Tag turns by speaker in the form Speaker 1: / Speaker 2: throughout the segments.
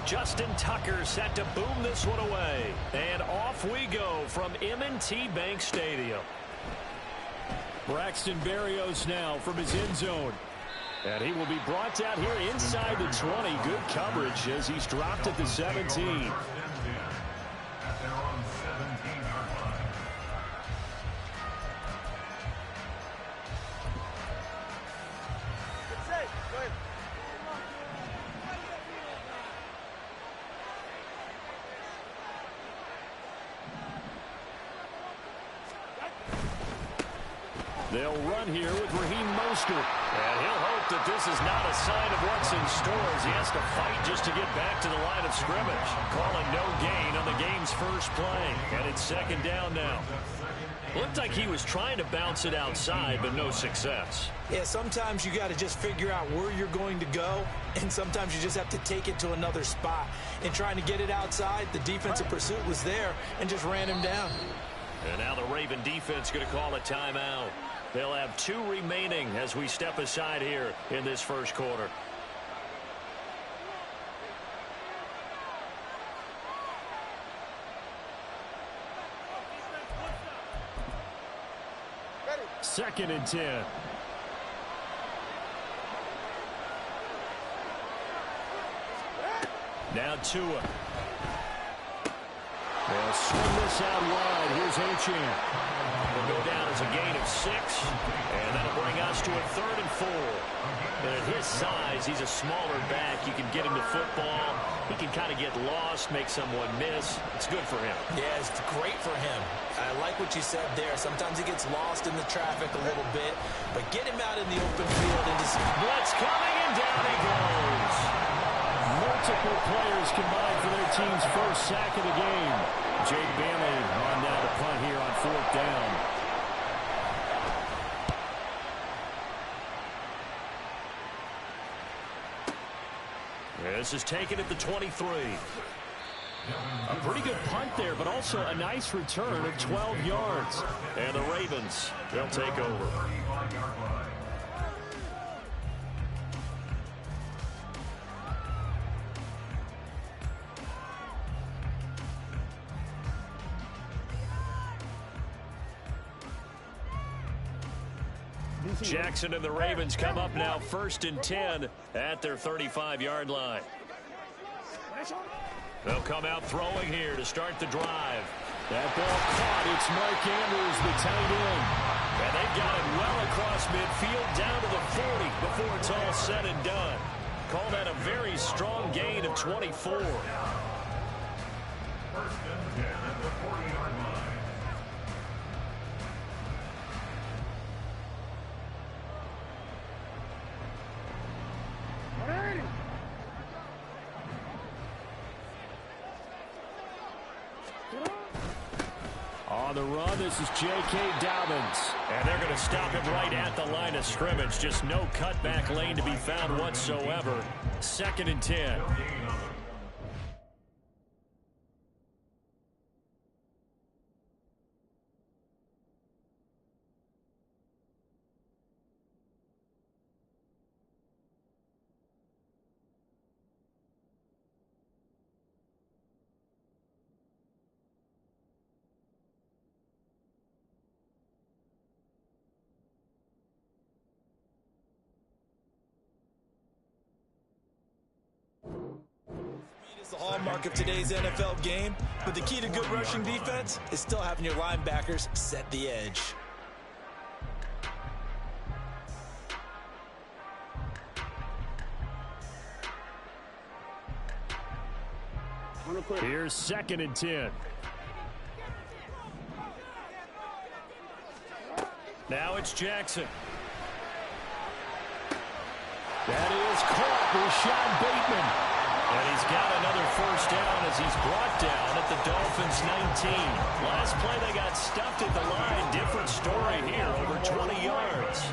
Speaker 1: Justin Tucker set to boom this one away. And off we go from M&T Bank Stadium. Braxton Berrios now from his end zone. And he will be brought down here inside the 20. Good coverage as he's dropped at the 17. They'll run here with Raheem Mostert. And he'll hope that this is not a sign of what's in store as he has to fight just to get back to the line of scrimmage. Calling no gain on the game's first play. And it's second down now. Looked like he was trying to bounce it outside, but no success.
Speaker 2: Yeah, sometimes you got to just figure out where you're going to go, and sometimes you just have to take it to another spot. And trying to get it outside, the defensive pursuit was there and just ran him down.
Speaker 1: And now the Raven defense going to call a timeout. They'll have 2 remaining as we step aside here in this first quarter. Second and 10. Now Tua. They'll swing this out wide. Here's Achane. Will go down as a gain of 6, and that'll bring us to a 3rd and 4. And at his size, he's a smaller back. You can get him to football. He can kind of get lost, make someone miss. It's good for him.
Speaker 2: Yeah, it's great for him. I like what you said there. Sometimes he gets lost in the traffic a little bit, but get him out in the open field and just
Speaker 1: blitz coming, and down he goes. Multiple players combined for their team's first sack of the game. Jake Bailey on now to punt here on 4th down. This is taken at the 23. A pretty good punt there, but also a nice return of 12 yards. And the Ravens, they'll take over. Jackson and the Ravens come up now 1st and 10 at their 35-yard line. They'll come out throwing here to start the drive. That ball caught. It's Mark Andrews, the tight end. And they've got it well across midfield down to the 40 before it's all said and done. Call that a very strong gain of 24. On the run, this is J.K. Dobbins. And they're going to stop him right at the line of scrimmage. Just no cutback lane to be found whatsoever. 2nd and 10.
Speaker 2: The hallmark of today's NFL game, but the key to good rushing defense is still having your linebackers set the edge.
Speaker 1: Here's 2nd and 10. Now it's Jackson. That is caught. Rashad Bateman. And he's got another 1st down as he's brought down at the Dolphins' 19. Last play they got stuffed at the line. Different story here, over 20 yards.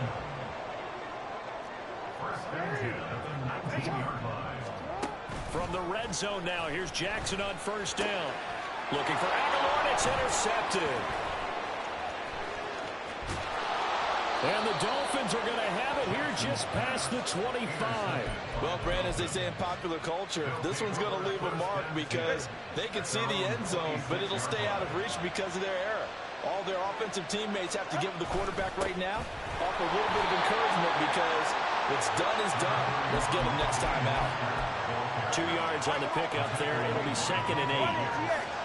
Speaker 1: From the red zone now, here's Jackson on 1st down. Looking for Aguilar, and it's intercepted. And the Dolphins are going to have it here just past the 25.
Speaker 2: Well, Brand, as they say in popular culture, this one's going to leave a mark because they can see the end zone, but it'll stay out of reach because of their error. All their offensive teammates have to give the quarterback right now offer a little bit of encouragement because what's done is done. Let's get them next time out.
Speaker 1: 2 yards on the pickup there. It'll be 2nd and 8.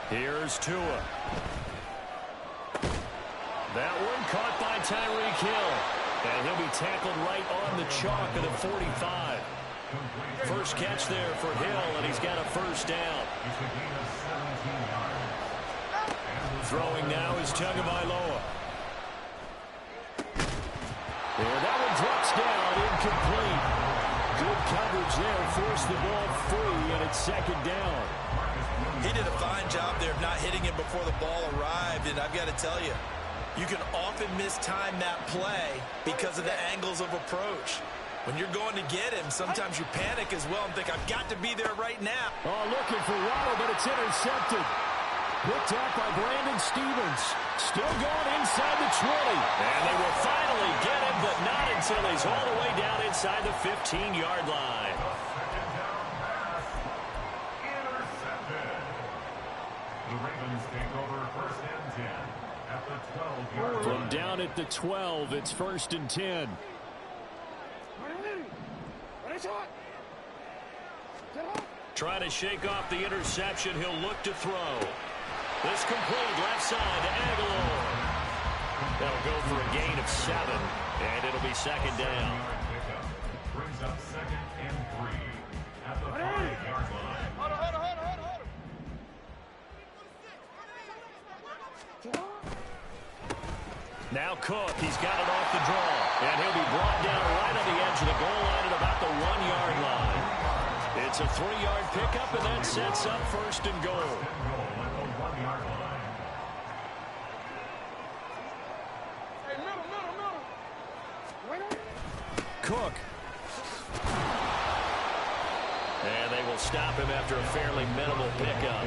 Speaker 1: Here's Tua. That one caught by Tyreek Hill. And he'll be tackled right on the chalk of the 45. First catch there for Hill, and he's got a first down. Throwing now is Tagovailoa. And that one drops down, incomplete. Good coverage there, forced the ball free, and it's 2nd down.
Speaker 2: He did a fine job there of not hitting him before the ball arrived, and I've got to tell you, you can often mistime that play because of the angles of approach. When you're going to get him, sometimes you panic as well and think, I've got to be there right now.
Speaker 1: Oh, looking for Waddle, but it's intercepted. Picked up by Brandon Stevens. Still going inside the 20. And they will finally get him, but not until he's all the way down inside the 15-yard line.
Speaker 3: The Ravens take over 1st and 10 at the 12-yard line.
Speaker 1: From down at the 12, it's 1st and 10. Trying to shake off the interception. He'll look to throw. This complete left side to Aguilar. That'll go for a gain of 7, and it'll be 2nd down.
Speaker 3: Brings up 2nd and 3 at the 5-yard line.
Speaker 1: Now Cook, he's got it off the draw, and he'll be brought down right on the edge of the goal line at about the 1-yard line. It's a 3-yard pickup, and that sets up 1st and goal. Cook. And they will stop him after a fairly minimal pickup.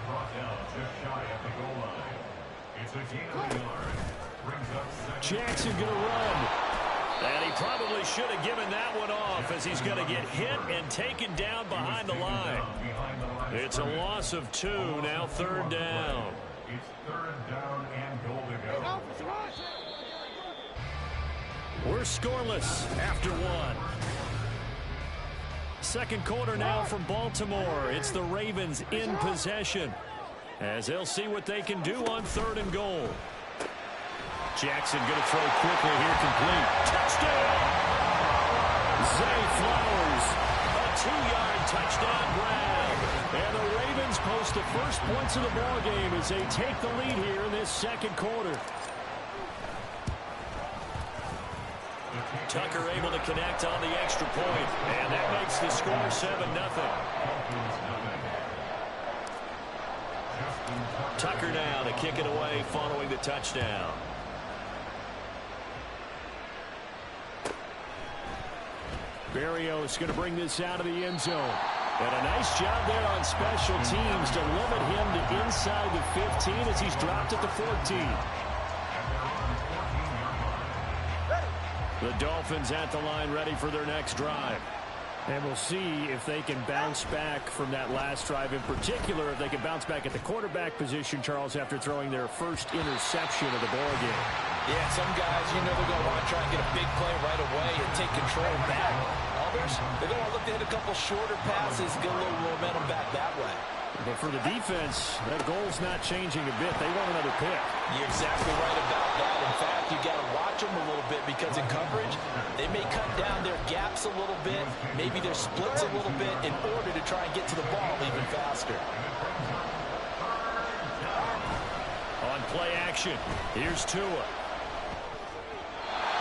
Speaker 3: Brought down just shy at the goal line. It's a gain of a yard. Brings up 2nd.
Speaker 1: Jackson going to run. And he probably should have given that one off as he's going to get hit and taken down behind the line. It's a loss of 2, now 3rd down.
Speaker 3: It's 3rd down and goal to go.
Speaker 1: We're scoreless after 1. Second quarter now from Baltimore. It's the Ravens in possession as they'll see what they can do on 3rd and goal. Jackson going to throw quickly here, complete. Touchdown! Zay Flowers, a 2-yard touchdown grab. And the Ravens post the first points of the ball game as they take the lead here in this 2nd quarter. Tucker able to connect on the extra point, and that makes the score 7-0. Tucker now to kick it away following the touchdown. Berrios going to bring this out of the end zone. And a nice job there on special teams to limit him to inside the 15 as he's dropped at the 14. The Dolphins at the line ready for their next drive. And we'll see if they can bounce back from that last drive. In particular, if they can bounce back at the quarterback position, Charles, after throwing their first interception of the ballgame.
Speaker 2: Yeah, some guys, you know, they're going to want to try and get a big play right away and take control back. Others, they're going to want to look to hit a couple shorter passes, get a little momentum back that way.
Speaker 1: But for the defense, that goal's not changing a bit. They want another pick.
Speaker 2: You're exactly right about that. In fact, you got to watch them a little bit because in coverage, they may cut down their gaps a little bit, maybe their splits a little bit in order to try and get to the ball even faster.
Speaker 1: On play action, here's Tua.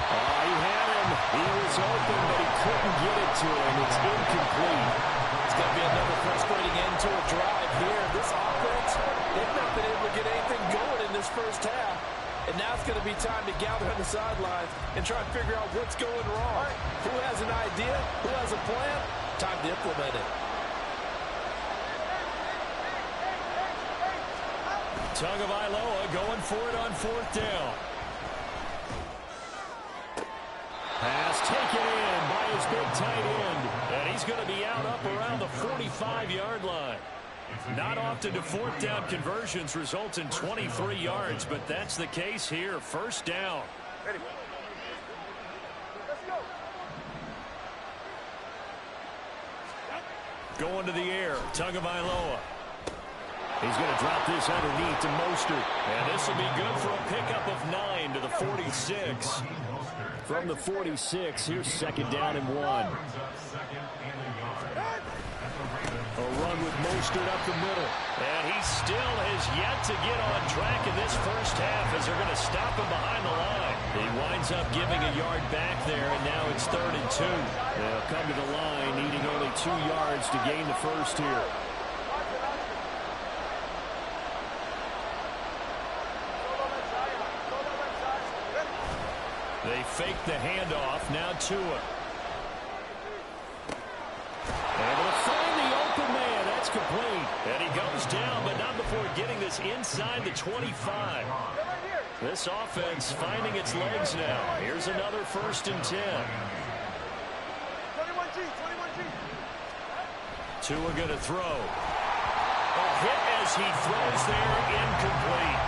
Speaker 1: He had him. He was open, but he couldn't get it to him. It's incomplete.
Speaker 2: It's going to be another frustrating end to a drive here. This offense, they've not been able to get anything going in this first half. And now it's going to be time to gather on the sidelines and try and figure out what's going wrong. Who has an idea? Who has a plan? Time to implement it.
Speaker 1: Tagovailoa going for it on 4th down. Pass taken in by his big tight end. And he's going to be out up around the 45-yard line. Not often do 4th down conversions result in 23 yards, but that's the case here. 1st down. Going to the air, Tagovailoa. He's going to drop this underneath to Mostert. And this will be good for a pickup of 9 to the 46. From the 46, here's 2nd down and 1. A run with Mostert up the middle. And he still has yet to get on track in this first half as they're going to stop him behind the line. He winds up giving a yard back there, and now it's 3rd and 2. They'll come to the line needing only 2 yards to gain the first here. They fake the handoff. Now Tua. Able to find the open man. That's complete. And he goes down, but not before getting this inside the 25. This offense finding its legs now. Here's another 1st and 10.
Speaker 4: 21G.
Speaker 1: Tua going to throw. A hit as he throws there, incomplete.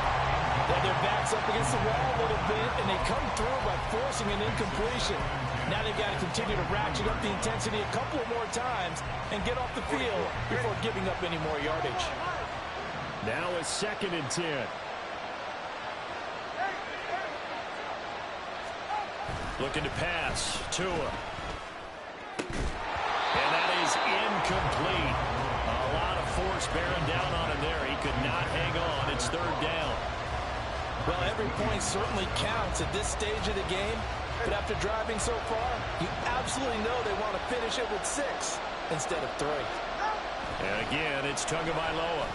Speaker 2: Well, their back's up against the wall a little bit, and they come through by forcing an incompletion. Now they've got to continue to ratchet up the intensity a couple of more times and get off the field before giving up any more yardage.
Speaker 1: Now it's 2nd and 10. Looking to pass. Tua. And that is incomplete. A lot of force bearing down on him there. He could not hang on. It's 3rd down.
Speaker 2: Well, every point certainly counts at this stage of the game. But after driving so far, you absolutely know they want to finish it with 6 instead of 3.
Speaker 1: And again, it's Tagovailoa.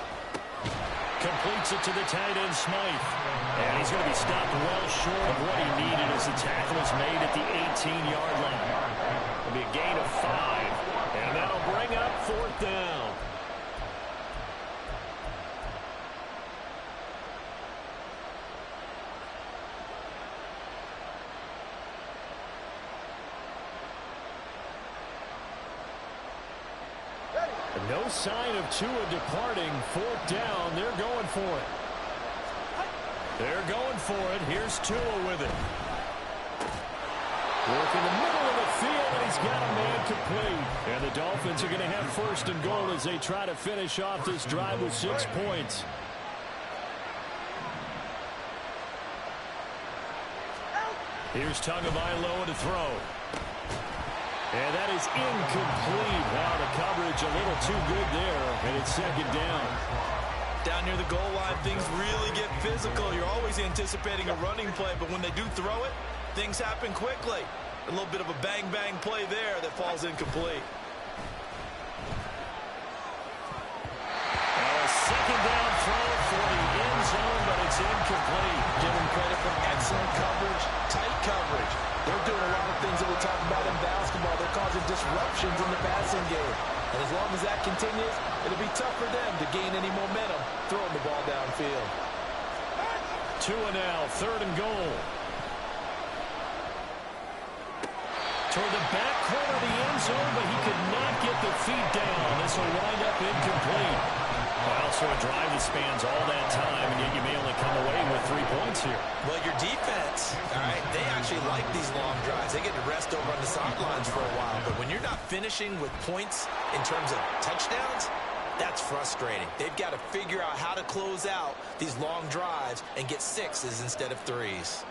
Speaker 1: Completes it to the tight end, Smythe. And he's going to be stopped well short of what he needed as the tackle is made at the 18-yard line. It'll be a gain of 5. And that'll bring up 4th down. No sign of Tua departing. 4th down. They're going for it. They're going for it. Here's Tua with it. Work in the middle of the field, and he's got a man complete. And the Dolphins are going to have 1st and goal as they try to finish off this drive with 6 points. Here's Tagovailoa to throw. And that is incomplete. Wow, the coverage a little too good there, and it's 2nd down.
Speaker 2: Down near the goal line, things really get physical. You're always anticipating a running play, but when they do throw it, things happen quickly. A little bit of a bang-bang play there that falls incomplete.
Speaker 1: A 2nd down throw for the end zone, but it's incomplete.
Speaker 2: Give them credit for excellent coverage, tight coverage. They're doing a lot of things that we talk about in basketball. They're causing disruptions in the passing game. And as long as that continues, it'll be tough for them to gain any momentum throwing the ball downfield.
Speaker 1: Tua now, 3rd and goal. Toward the back corner of the end zone, but he could not get the feet down. This will wind up incomplete. Well, so a drive that spans all that time, and yet you may only come away with 3 points here.
Speaker 5: Well, your defense, all right, they actually like these long drives. They get to rest over on the sidelines for a while. But when you're not finishing with points in terms of touchdowns, that's frustrating. They've got to figure out how to close out these long drives and get 6s instead of 3s.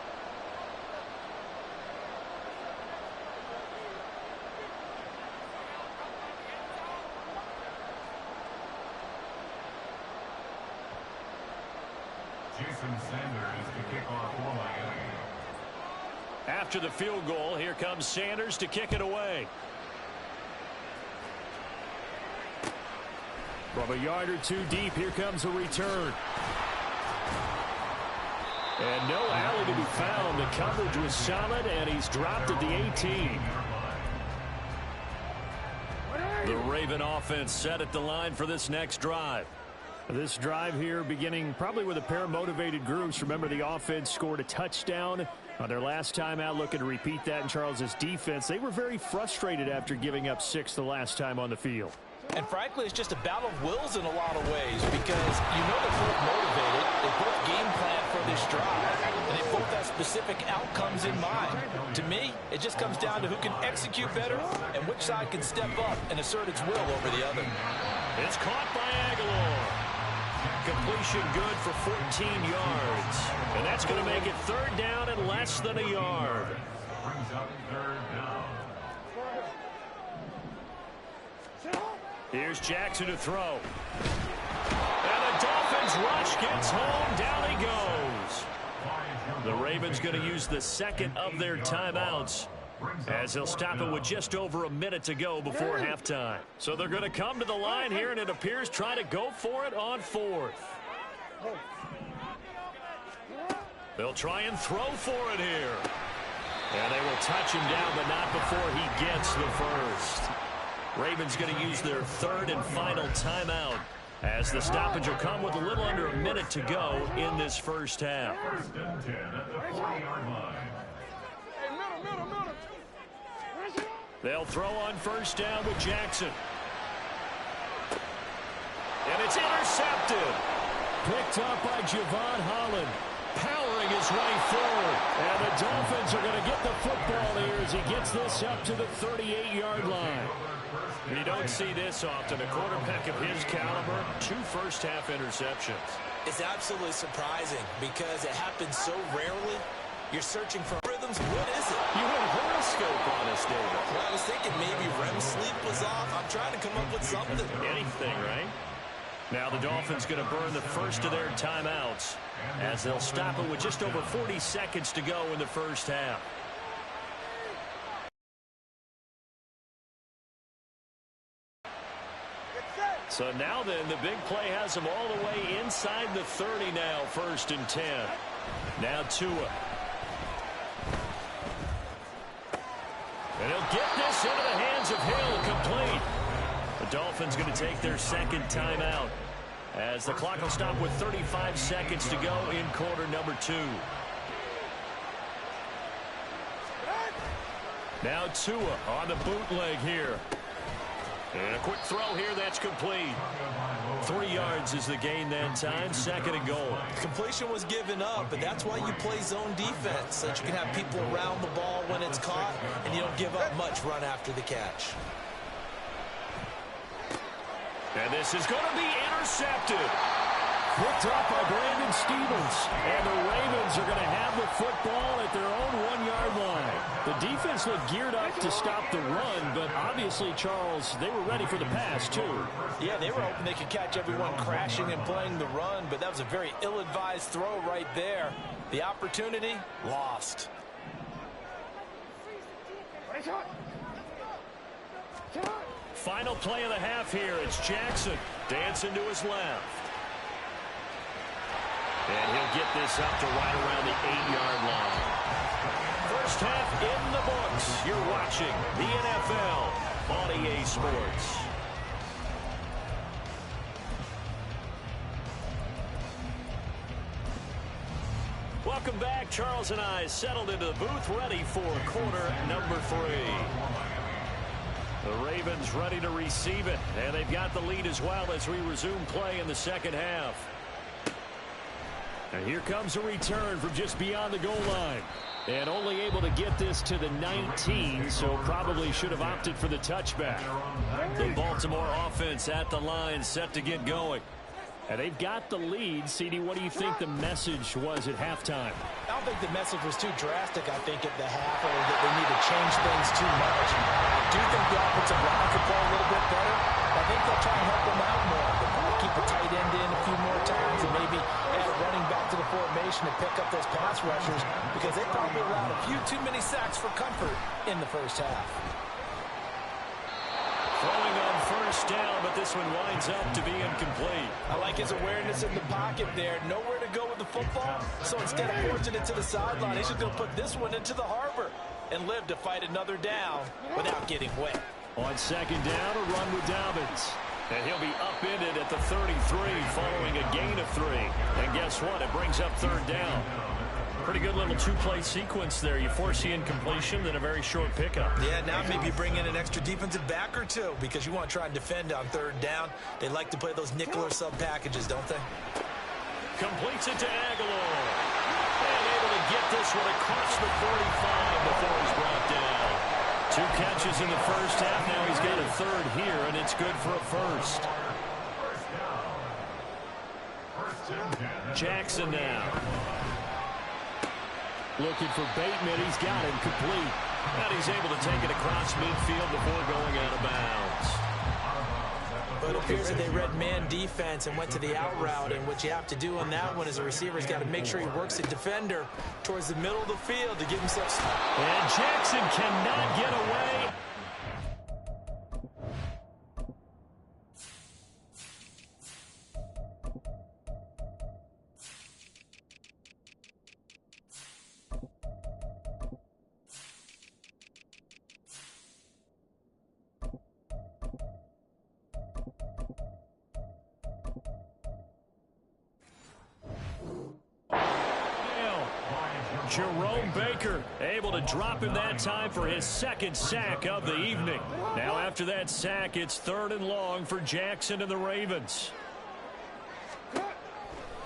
Speaker 3: Jason Sanders to kick off for Miami.
Speaker 1: After the field goal, here comes Sanders to kick it away. From a yard or 2 deep, here comes a return. And no alley to be found. The coverage was solid, and he's dropped at the 18. The Raven offense set at the line for this next drive. This drive here beginning probably with a pair of motivated groups. Remember, the offense scored a touchdown on their last time out, looking to repeat that in Charles's defense. They were very frustrated after giving up 6 the last time on the field.
Speaker 2: And frankly, it's just a battle of wills in a lot of ways because you know they're both motivated. They both game plan for this drive, and they both have specific outcomes in mind. To me, it just comes down to who can execute better and which side can step up and assert its will over the other.
Speaker 1: It's caught by Aguilar. Completion good for 14 yards. And that's going to make it 3rd down and less than a yard.
Speaker 3: Brings up 3rd down.
Speaker 1: Here's Jackson to throw. And the Dolphins rush gets home. Down he goes. The Ravens going to use the second of their timeouts, as he'll stop it with just over a minute to go before halftime. So they're going to come to the line here, and it appears try to go for it on 4th. They'll try and throw for it here. And they will touch him down, but not before he gets the first. Ravens going to use their 3rd and final timeout, as the stoppage will come with a little under a minute to go in this first half.
Speaker 3: 1st and 10 at the 40-yard line.
Speaker 1: They'll throw on 1st down with Jackson. And it's intercepted. Picked up by Javon Holland. Powering his way forward. And the Dolphins are going to get the football here as he gets this up to the 38-yard line. You don't see this often. A quarterback of his caliber, 2 first-half interceptions.
Speaker 5: It's absolutely surprising because it happens so rarely. You're searching for rhythms. What is it?
Speaker 1: You had a horoscope on us, David.
Speaker 5: Well, I was thinking maybe REM sleep was off. I'm trying to come up with something.
Speaker 1: Anything, right? Now the Dolphins going to burn the first of their timeouts, as they'll stop it with just over 40 seconds to go in the first half. So now then, the big play has them all the way inside the 30 now, 1st and 10. Now Tua. And he'll get this into the hands of Hill, complete. The Dolphins going to take their 2nd timeout, as the clock will stop with 35 seconds to go in quarter number 2. Now Tua on the bootleg here. And a quick throw here, that's complete. 3 yards is the gain that time, 2nd and goal.
Speaker 2: Completion was given up, but that's why you play zone defense, so that you can have people around the ball when it's caught, and you don't give up much run after the catch.
Speaker 1: And this is going to be intercepted. Picked up by Brandon Stevens. And the Ravens are going to have the football at their own 1-yard line. The defense looked geared up to stop the run, but obviously, Charles, they were ready for the pass, too.
Speaker 2: Yeah, they were hoping they could catch everyone crashing and playing the run, but that was a very ill-advised throw right there. The opportunity, lost.
Speaker 1: Final play of the half here. It's Jackson dancing to his left. And he'll get this up to right around the 8-yard line. First half in the books. You're watching the NFL on EA Sports. Welcome back. Charles and I settled into the booth, ready for quarter number 3. The Ravens ready to receive it, and they've got the lead as well as we resume play in the second half. And here comes a return from just beyond the goal line. And only able to get this to the 19, so probably should have opted for the touchback. The Baltimore offense at the line, set to get going. And they've got the lead. CD, what do you think the message was at halftime?
Speaker 2: I don't think the message was too drastic, I think, at the half, or that they need to change things too much. I do think the offensive line could play a little bit better. I think they'll try and help them out more. They'll probably keep a tight end in a few more times and maybe add a running back to the formation to pick up those pass rushers, because they probably allowed a few too many sacks for comfort in the first half.
Speaker 1: Throwing on first down, but this one winds up to be incomplete.
Speaker 2: I like his awareness in the pocket there. Nowhere to go with the football, so instead of forcing it to the sideline, he's just going to put this one into the harbor and live to fight another down without getting wet.
Speaker 1: On second down, a run with Dobbins. And he'll be upended at the 33 following a gain of 3. And guess what? It brings up third down. Pretty good little two-play sequence there. You force the incompletion, then a very short pickup.
Speaker 5: Yeah, now maybe bring in an extra defensive back or two because you want to try and defend on third down. They like to play those nickel or sub packages, don't they?
Speaker 1: Completes it to Aguilar. And able to get this one across the 45 before he's brought down. 2 catches in the first half. Now he's got a third here, and it's good for a first. Jackson now. Looking for Bateman. He's got him complete. And he's able to take it across midfield before going out of bounds.
Speaker 5: But it appears that they read man defense and went to the out route. And what you have to do on that one is a receiver's got to make sure he works the defender towards the middle of the field to give himself.
Speaker 1: And Jackson cannot get away. Jerome Baker able to drop him that time for his second sack of the evening. Now after that sack, it's 3rd and long for Jackson and the Ravens.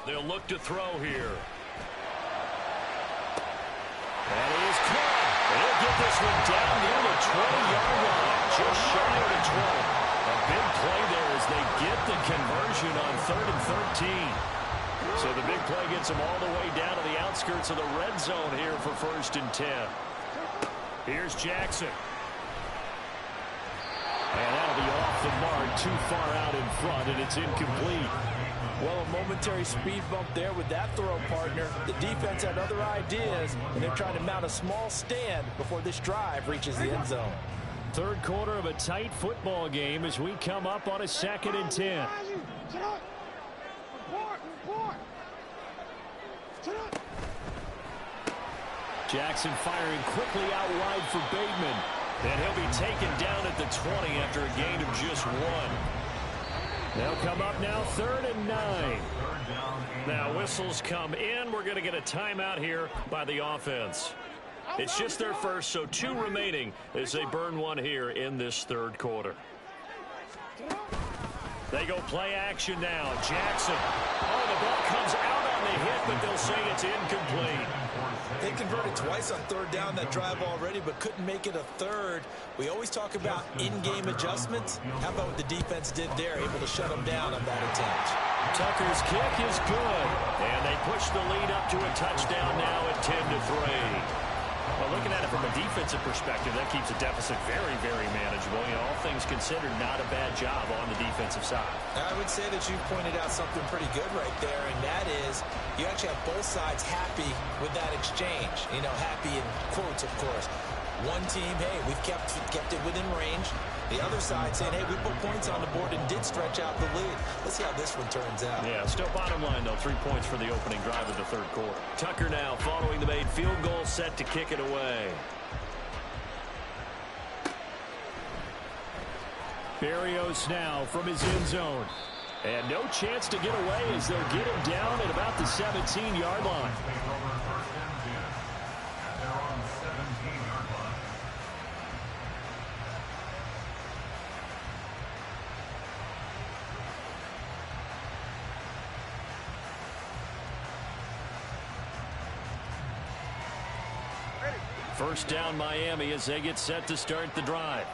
Speaker 1: They'll look to throw here. And he is caught. He'll get this one down near the 20-yard line, just shy of the 20. A big play there as they get the conversion on 3rd and 13. So the big play gets them all the way down to the outskirts of the red zone here for 1st and 10. Here's Jackson. And that'll be off the mark, too far out in front, and it's incomplete.
Speaker 2: Well, a momentary speed bump there with that throw, partner. The defense had other ideas, and they're trying to mount a small stand before this drive reaches the end zone.
Speaker 1: 3rd quarter of a tight football game as we come up on a 2nd and 10. Jackson firing quickly out wide for Bateman. And he'll be taken down at the 20 after a gain of just 1. They'll come up now 3rd and 9. Now whistles come in. We're going to get a timeout here by the offense. It's just their first, so 2 remaining as they burn 1 here in this 3rd quarter. They go play action now. Jackson. Oh, the ball comes out on the hit, but they'll say it's incomplete.
Speaker 5: They converted twice on 3rd down that drive already, but couldn't make it a 3rd. We always talk about in-game adjustments. How about what the defense did there, able to shut them down on that attempt?
Speaker 1: Tucker's kick is good, and they push the lead up to a touchdown now at 10-3. Well, looking at it from a defensive perspective, that keeps the deficit very, very manageable. You know, all things considered, not a bad job on the defensive side.
Speaker 5: I would say that you pointed out something pretty good right there, and that is you actually have both sides happy with that exchange. You know, happy in quotes, of course. One team, hey, we've kept it within range. The other side saying, hey, we put points on the board and did stretch out the lead. Let's see how this one turns out.
Speaker 1: Yeah, still bottom line, though, 3 points for the opening drive of the 3rd quarter. Tucker now following the made field goal, set to kick it away. Berrios now from his end zone. And no chance to get away as they'll get him down at about the 17-yard line. First down Miami as they get set to start the drive.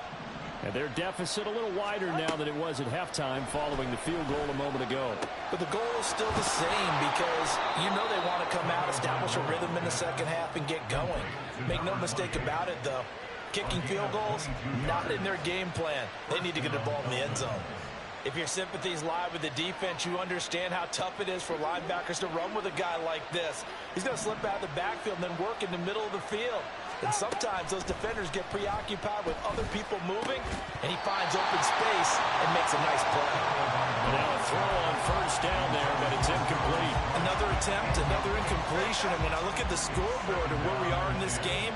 Speaker 1: And their deficit a little wider now than it was at halftime following the field goal a moment ago.
Speaker 5: But the goal is still the same because you know they want to come out, establish a rhythm in the second half, and get going. Make no mistake about it, though. Kicking field goals, not in their game plan. They need to get the ball in the end zone. If your sympathies lie with the defense, you understand how tough it is for linebackers to run with a guy like this. He's going to slip out of the backfield and then work in the middle of the field. And sometimes those defenders get preoccupied with other people moving, and he finds open space and makes a nice play.
Speaker 1: Now a throw on first down there, but it's incomplete.
Speaker 5: Another attempt, another incompletion. And when I look at the scoreboard and where we are in this game,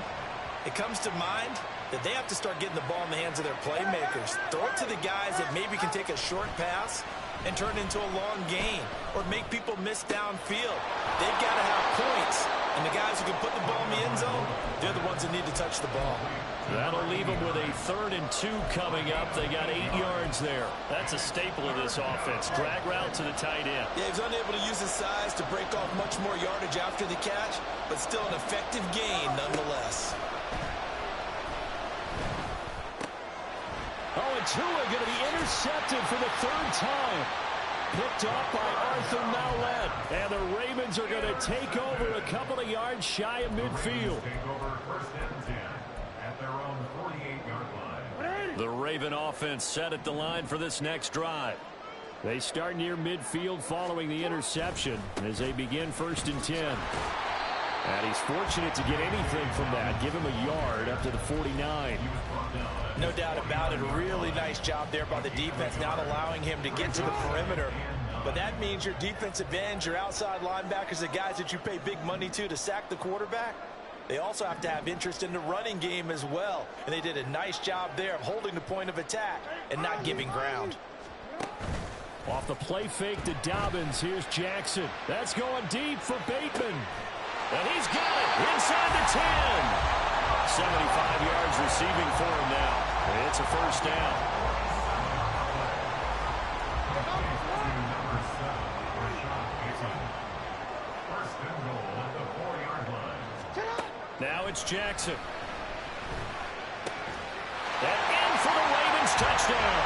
Speaker 5: It comes to mind that they have to start getting the ball in the hands of their playmakers. Throw it to the guys that maybe can take a short pass and turn it into a long gain or make people miss downfield. They've got to have points. And the guys who can put the ball in the end zone, they're the ones that need to touch the ball.
Speaker 1: That'll leave them with a 3rd and 2 coming up. They got 8 yards there. That's a staple of this offense. Drag route to the tight end.
Speaker 5: Yeah, he was unable to use his size to break off much more yardage after the catch, but still an effective gain nonetheless.
Speaker 1: Oh, and Tua going to be intercepted for the 3rd time. Picked off by Arthur Maulet. And the Ravens are going to take over a couple of yards shy of midfield.
Speaker 3: Take over 1st and 10 at their own 48-yard line.
Speaker 1: The Raven offense set at the line for this next drive. They start near midfield following the interception as they begin 1st and 10. And he's fortunate to get anything from that. Give him a yard up to the 49.
Speaker 5: No doubt about it. A really nice job there by the defense, not allowing him to get to the perimeter. But that means your defensive ends, your outside linebackers, the guys that you pay big money to sack the quarterback, they also have to have interest in the running game as well. And they did a nice job there of holding the point of attack and not giving ground.
Speaker 1: Off the play fake to Dobbins. Here's Jackson. That's going deep for Bateman. And he's got it inside the 10. 75 yards receiving for him now. It's a 1st down. Now it's Jackson. And in for the Ravens touchdown.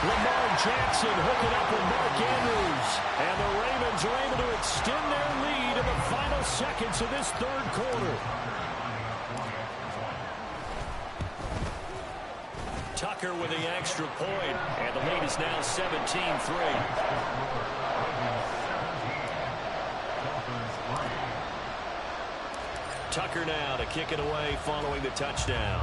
Speaker 1: Lamar Jackson hooking up with Mark Andrews. And the Ravens are able to extend their lead in the final seconds of this 3rd quarter. Tucker with the extra point. And the lead is now 17-3. Tucker now to kick it away following the touchdown.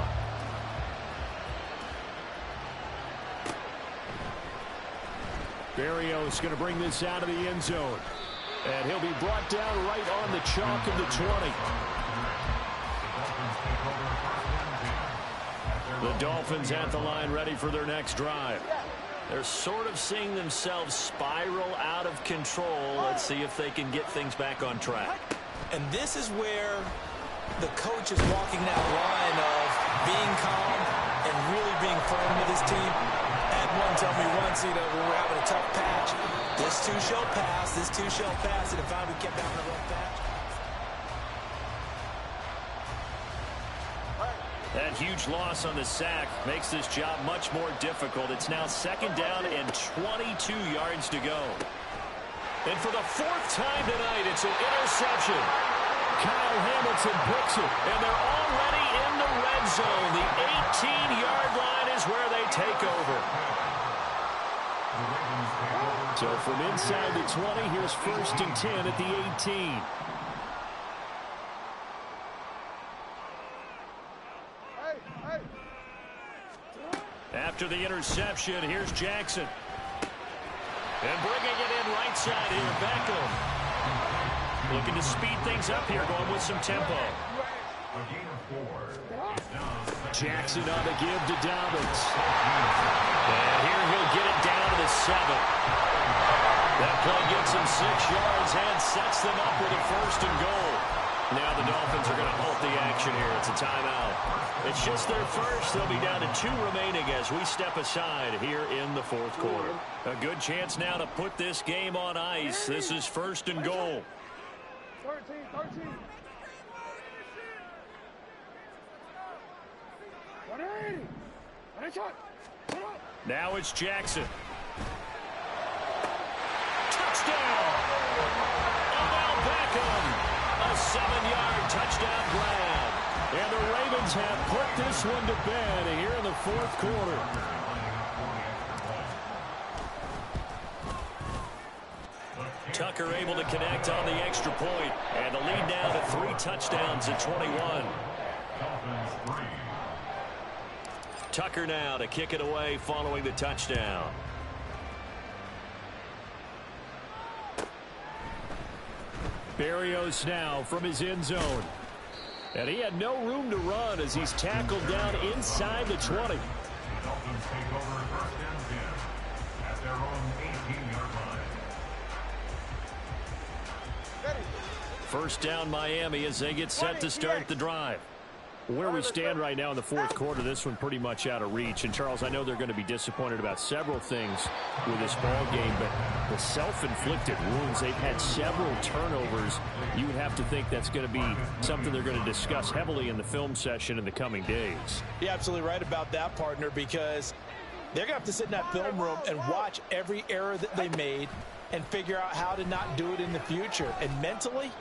Speaker 1: Berrios going to bring this out of the end zone. And he'll be brought down right on the chalk of the 20. The Dolphins at the line ready for their next drive. They're sort of seeing themselves spiral out of control. Let's see if they can get things back on track.
Speaker 5: And this is where the coach is walking that line of being calm and really being firm with his team. Had one tell me once, when we were having a tough patch, this too shall pass, this too shall pass, and if we kept having a rough patch.
Speaker 1: That huge loss on the sack makes this job much more difficult. It's now 2nd down and 22 yards to go. And for the 4th time tonight, it's an interception. Kyle Hamilton picks it, and they're already in the red zone. The 18-yard line is where they take over. So from inside the 20, here's 1st and 10 at the 18. After the interception, here's Jackson. And bringing it in right side here, Beckham. Looking to speed things up here, going with some tempo. Jackson on the give to Dobbins. And here he'll get it down to the 7. That play gets him 6 yards and sets them up with a 1st and goal. Now the Dolphins are going to halt the action here. It's a timeout. It's just their first. They'll be down to 2 remaining as we step aside here in the 4th quarter. A good chance now to put this game on ice. This is 1st and goal.
Speaker 4: 13.
Speaker 1: Now it's Jackson. Touchdown! Odell Beckham. A 7-yard touchdown grab. And the Ravens have put this one to bed here in the 4th quarter. Tucker able to connect on the extra point. And the lead now to 3 touchdowns at 21. Tucker now to kick it away following the touchdown. Berrios now from his end zone. And he had no room to run as he's tackled down inside the 20.
Speaker 3: The Dolphins take over first and 10 at their own 18-yard line.
Speaker 1: First down Miami as they get set to start the drive. Where we stand right now in the fourth quarter, this one pretty much out of reach. And, Charles, I know they're going to be disappointed about several things with this ball game, but the self-inflicted wounds, they've had several turnovers. You would have to think that's going to be something they're going to discuss heavily in the film session in the coming days.
Speaker 2: You're absolutely right about that, partner, because they're going to have to sit in that film room and watch every error that they made and figure out how to not do it in the future. And mentally,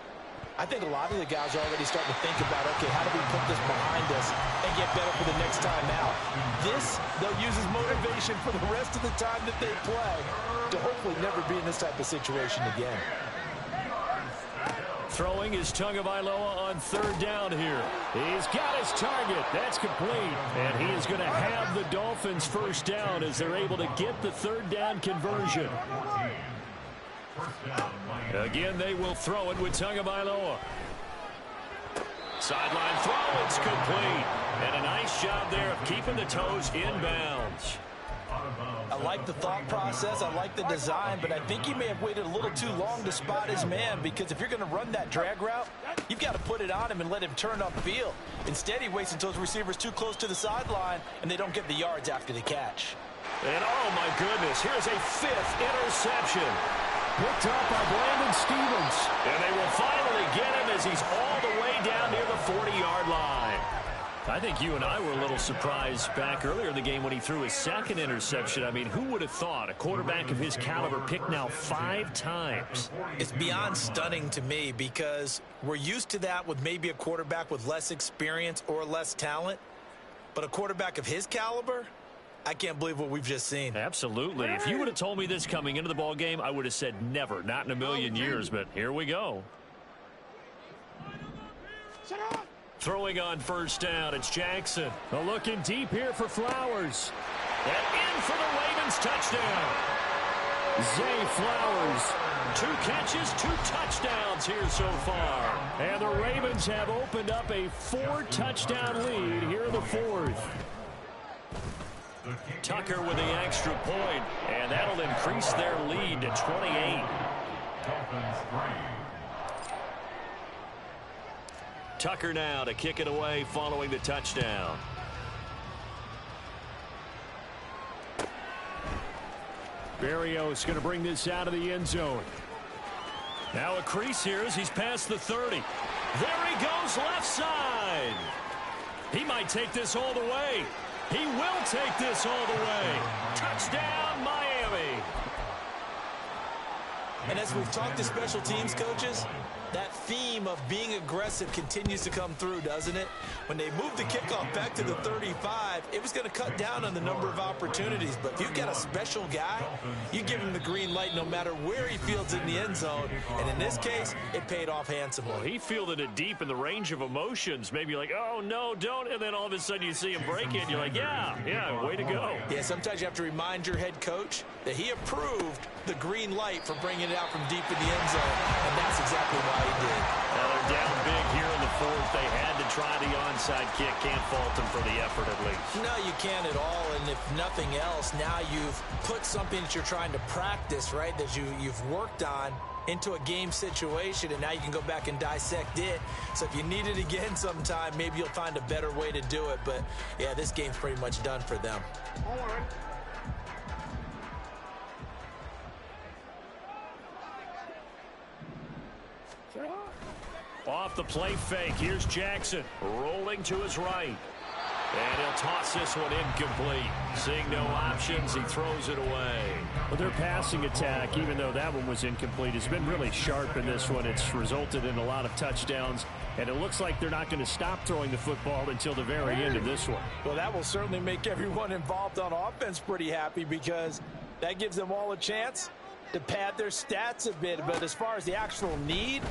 Speaker 2: I think a lot of the guys are already starting to think about, okay, how do we put this behind us and get better for the next time out? This, they'll use as motivation for the rest of the time that they play to hopefully never be in this type of situation again.
Speaker 1: Throwing is Tagovailoa on third down here. He's got his target. That's complete. And he is going to have the Dolphins first down as they're able to get the third down conversion. Again, they will throw it with Tagovailoa. Sideline throw, it's complete. And a nice job there of keeping the toes inbounds.
Speaker 2: I like the thought process. I like the design, but I think he may have waited a little too long to spot his man, because if you're going to run that drag route, you've got to put it on him and let him turn upfield. Instead, he waits until his receiver's too close to the sideline, and they don't get the yards after the catch.
Speaker 1: And, oh, my goodness, here's a fifth interception. Picked up by Brandon Stevens. And they will finally get him as he's all the way down near the 40-yard line. I think you and I were a little surprised back earlier in the game when he threw his second interception. I mean, who would have thought a quarterback of his caliber picked now 5 times?
Speaker 5: It's beyond stunning to me, because we're used to that with maybe a quarterback with less experience or less talent. But a quarterback of his caliber, I can't believe what we've just seen.
Speaker 1: Absolutely. If you would have told me this coming into the ball game, I would have said never, not in a million years. But here we go. Throwing on first down, it's Jackson. Looking deep here for Flowers. And in for the Ravens touchdown. Zay Flowers, 2 catches, 2 touchdowns here so far. And the Ravens have opened up a 4-touchdown lead here in the fourth. Tucker with the extra point, and that'll increase their lead to 28. Tucker now to kick it away following the touchdown. Berrios going to bring this out of the end zone. Now a crease here as he's past the 30. There he goes left side. He might take this all the way. He will take this all the way. Touchdown, Miami.
Speaker 5: And as we've talked to special teams coaches, that theme of being aggressive continues to come through, doesn't it? When they moved the kickoff back to the 35, it was going to cut down on the number of opportunities. But if you've got a special guy, you give him the green light no matter where he fields in the end zone. And in this case, it paid off handsomely.
Speaker 1: Well, he fielded it deep in the range of emotions. Maybe like, oh, no, don't. And then all of a sudden you see him break it. And you're like, yeah, way to go.
Speaker 5: Yeah, sometimes you have to remind your head coach that he approved the green light for bringing it out from deep in the end zone. And that's exactly why he did.
Speaker 1: Now they're down big here in the fourth. They had to try the onside kick. Can't fault them for the effort at least.
Speaker 5: No, you can't at all. And if nothing else, now you've put something that you're trying to practice, right, that you've worked on into a game situation, and now you can go back and dissect it. So if you need it again sometime, maybe you'll find a better way to do it. But, yeah, this game's pretty much done for them.
Speaker 1: Off the play fake, here's Jackson rolling to his right. And he'll toss this one incomplete. Seeing no options, he throws it away. Well, their passing attack, even though that one was incomplete, has been really sharp in this one. It's resulted in a lot of touchdowns, and it looks like they're not going to stop throwing the football until the very end of this one.
Speaker 2: Well, that will certainly make everyone involved on offense pretty happy, because that gives them all a chance to pad their stats a bit. But as far as the actual need,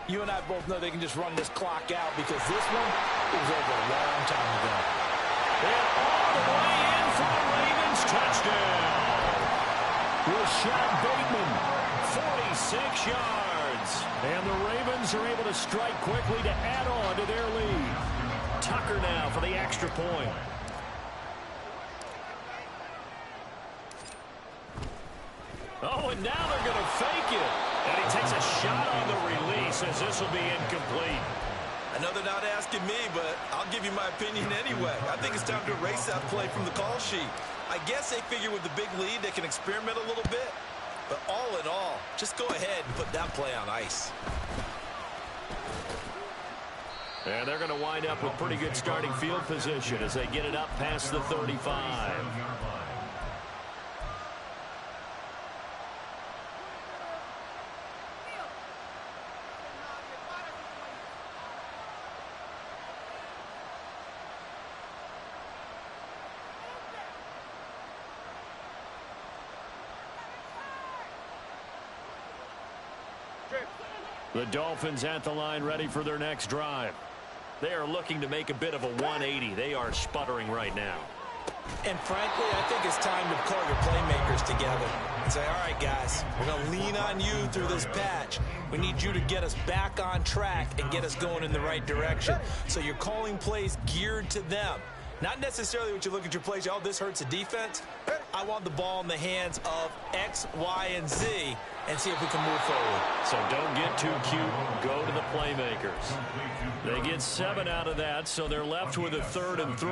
Speaker 2: you and I both know they can just run this clock out, because this one was over a long time ago.
Speaker 1: And all the way in for the Ravens touchdown. Rashad Bateman, 46 yards. And the Ravens are able to strike quickly to add on to their lead. marker now for the extra point. Oh, and now they're going to fake it. And he takes a shot on the release as this will be incomplete.
Speaker 2: I know they're not asking me, but I'll give you my opinion anyway. I think it's time to erase that play from the call sheet. I guess they figure with the big lead they can experiment a little bit. But all in all, just go ahead and put that play on ice.
Speaker 1: And they're going to wind up with pretty good starting field position as they get it up past the 35. The Dolphins at the line ready for their next drive. They are looking to make a bit of a 180. They are sputtering right now.
Speaker 5: And frankly, I think it's time to call your playmakers together and say, all right, guys, we're going to lean on you through this patch. We need you to get us back on track and get us going in the right direction. So you're calling plays geared to them. Not necessarily what you look at your plays, oh, this hurts the defense. I want the ball in the hands of X, Y, and Z and see if we can move forward.
Speaker 1: So don't get too cute. Go to the playmakers. They get 7 out of that, so they're left with a 3rd and 3.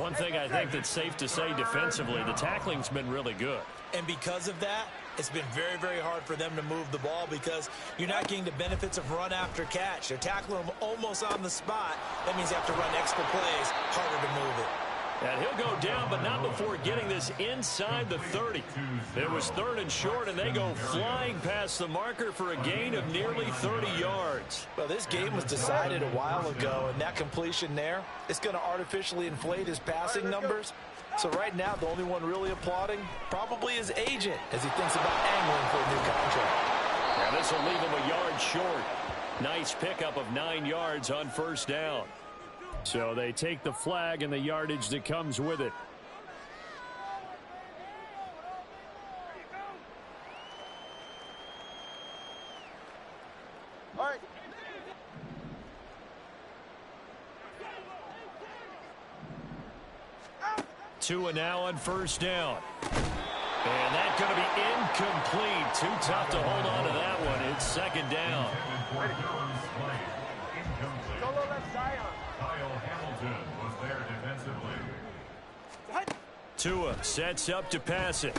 Speaker 1: One thing I think that's safe to say defensively, the tackling's been really good.
Speaker 5: And because of that, it's been very, very hard for them to move the ball because you're not getting the benefits of run after catch. They're tackling them almost on the spot. That means you have to run extra plays, harder to move it.
Speaker 1: And he'll go down, but not before getting this inside the 30. It was 3rd and short, and they go flying past the marker for a gain of nearly 30 yards.
Speaker 5: Well, this game was decided a while ago, and that completion there is going to artificially inflate his passing numbers. So right now, the only one really applauding probably his agent as he thinks about angling for a new contract.
Speaker 1: Now this will leave him a yard short. Nice pickup of 9 yards on 1st down. So they take the flag and the yardage that comes with it.
Speaker 4: All right.
Speaker 1: Tua now on 1st down. And that's going to be incomplete. Too tough to hold on to that one. It's 2nd down.
Speaker 4: Solo left side.
Speaker 3: Kyle Hamilton was there defensively.
Speaker 1: Tua sets up to pass it.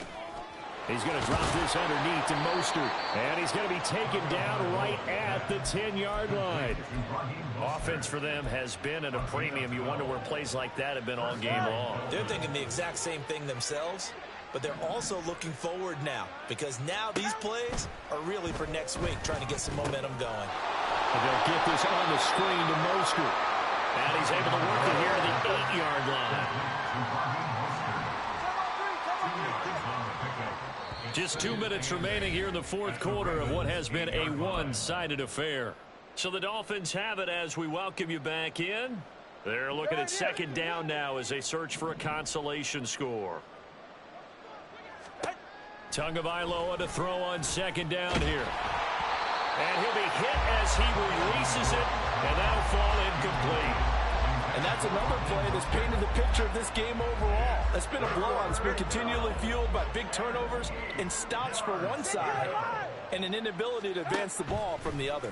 Speaker 1: He's going to drop this underneath to Mostert. And he's going to be taken down right at the 10-yard line. Offense for them has been at a premium. You wonder where plays like that have been all game long.
Speaker 5: They're thinking the exact same thing themselves, but they're also looking forward now because now these plays are really for next week, trying to get some momentum going.
Speaker 1: And they'll get this on the screen to Mostert. And he's able to work it here at the 8-yard line. Just 2 minutes remaining here in the 4th quarter of what has been a one-sided affair. So the Dolphins have it as we welcome you back in. They're looking at 2nd down now as they search for a consolation score. Tagovailoa to throw on 2nd down here. And he'll be hit as he releases it, and that'll fall incomplete.
Speaker 2: And that's another play that's painted the picture of this game overall. That's been a blowout. It's been continually fueled by big turnovers and stops for one side and an inability to advance the ball from the other.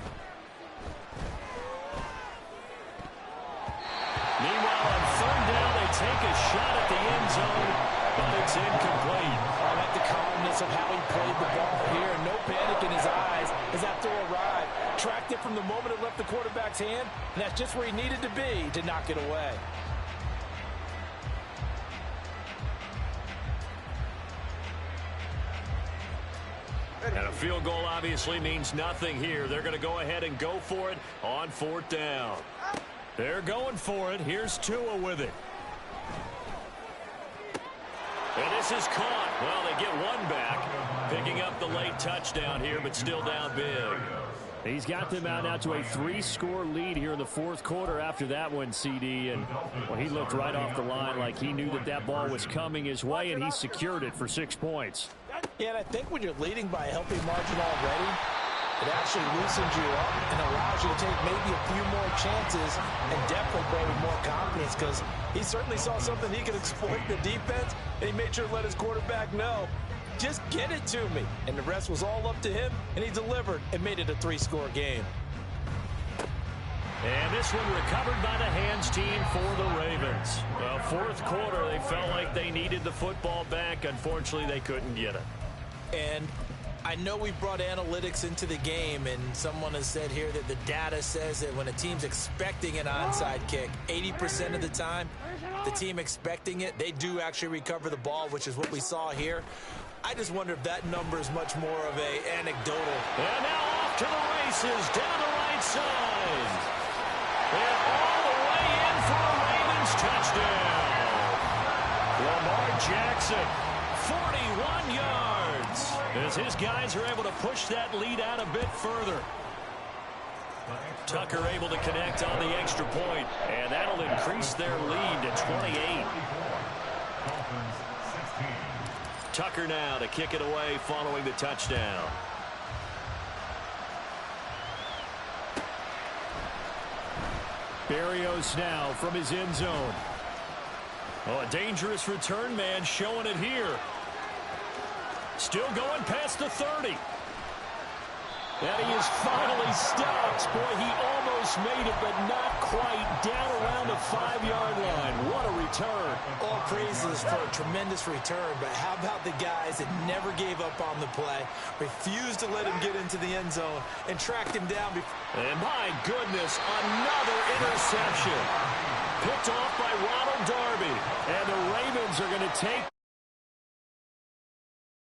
Speaker 1: Meanwhile, on 3rd down, they take a shot at the end zone, but it's incomplete.
Speaker 5: I like the calmness of how he played the ball here. No panic in his eyes as that throw arrived. Tracked it from the moment it left the quarterback's hand, and that's just where he needed to be to knock it away.
Speaker 1: And a field goal obviously means nothing here. They're going to go ahead and go for it on 4th down. They're going for it. Here's Tua with it. And this is caught. Well, they get one back, picking up the late touchdown here, but still down big. He's got them out now to a 3-score lead here in the 4th quarter after that one, CD. And well, he looked right off the line like he knew that that ball was coming his way, and he secured it for 6 points.
Speaker 5: Yeah, and I think when you're leading by a healthy margin already,
Speaker 2: It actually loosens you up and allows you to take maybe a few more chances and definitely play with more confidence, because he certainly saw something he could exploit in the defense, and he made sure to let his quarterback know, just get it to me. And the rest was all up to him, and he delivered and made it a 3-score game.
Speaker 1: And this one recovered by the hands team for the Ravens. Well, fourth quarter, they felt like they needed the football back. Unfortunately, they couldn't get it.
Speaker 2: And I know we brought analytics into the game, and someone has said here that the data says that when a team's expecting an onside kick, 80% of the time, the team expecting it, they do actually recover the ball, which is what we saw here. I just wonder if that number is much more of a anecdotal.
Speaker 1: And now off to the races, down the right side. And all the way in for a Ravens touchdown. Lamar Jackson, 41 yards. As his guys are able to push that lead out a bit further. Tucker able to connect on the extra point, and that'll increase their lead to 28. Tucker now to kick it away following the touchdown. Berrios now from his end zone. Oh, a dangerous return man showing it here. Still going past the 30. And he is finally stopped. Boy, he almost made it, but not quite. Down around the 5-yard line. What a return.
Speaker 2: All praises for a tremendous return, but how about the guys that never gave up on the play, refused to let him get into the end zone, and tracked him down.
Speaker 1: And my goodness, another interception. Picked off by Ronald Darby. And the Ravens are going to take